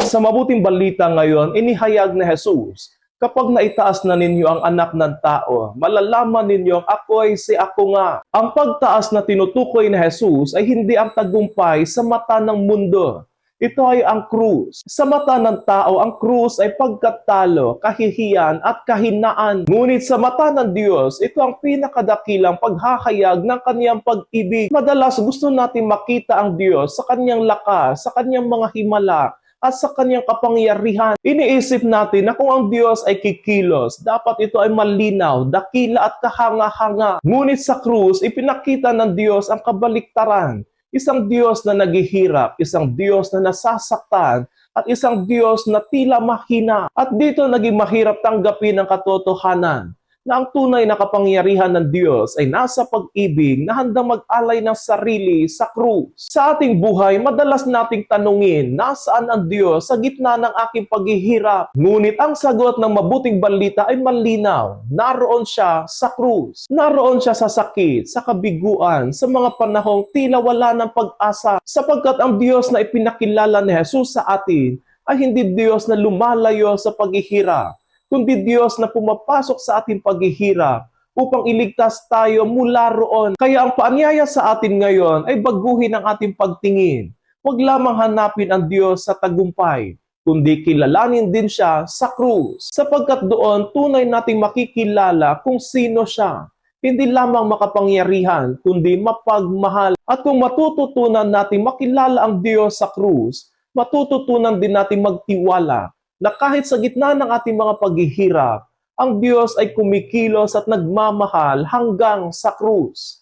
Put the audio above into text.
Sa mabuting balita ngayon, inihayag ni Jesus, kapag naitaas na ninyo ang anak ng tao, malalaman ninyong ako'y si ako nga. Ang pagtaas na tinutukoy ni Jesus ay hindi ang tagumpay sa mata ng mundo. Ito ay ang krus. Sa mata ng tao, ang krus ay pagkatalo, kahihiyan at kahinaan. Ngunit sa mata ng Diyos, ito ang pinakadakilang paghahayag ng kaniyang pag-ibig. Madalas gusto natin makita ang Diyos sa kaniyang lakas, sa kaniyang mga himala, at sa kanyang kapangyarihan. Iniisip natin na kung ang Diyos ay kikilos, dapat ito ay malinaw, dakila at kahanga-hanga. Ngunit sa krus, ipinakita ng Diyos ang kabaliktaran. Isang Diyos na naghihirap, isang Diyos na nasasaktan, at isang Diyos na tila mahina. At dito naging mahirap tanggapin ang katotohanan na ang tunay na kapangyarihan ng Diyos ay nasa pag-ibig na handang mag-alay ng sarili sa krus. Sa ating buhay, madalas nating tanungin, nasaan ang Diyos sa gitna ng aking paghihirap? Ngunit ang sagot ng mabuting balita ay malinaw. Naroon siya sa krus. Naroon siya sa sakit, sa kabiguan, sa mga panahong tila wala ng pag-asa. Sapagkat ang Diyos na ipinakilala ni Jesus sa atin ay hindi Diyos na lumalayo sa paghihirap, kundi Diyos na pumapasok sa ating paghihirap upang iligtas tayo mula roon. Kaya ang paanyaya sa atin ngayon ay baguhin ang ating pagtingin. Huwag lamang hanapin ang Diyos sa tagumpay, kundi kilalanin din siya sa krus. Sapagkat doon tunay nating makikilala kung sino siya. Hindi lamang makapangyarihan, kundi mapagmahal. At kung matututunan natin makilala ang Diyos sa krus, matututunan din natin magtiwala na kahit sa gitna ng ating mga paghihirap, ang Diyos ay kumikilos at nagmamahal hanggang sa krus.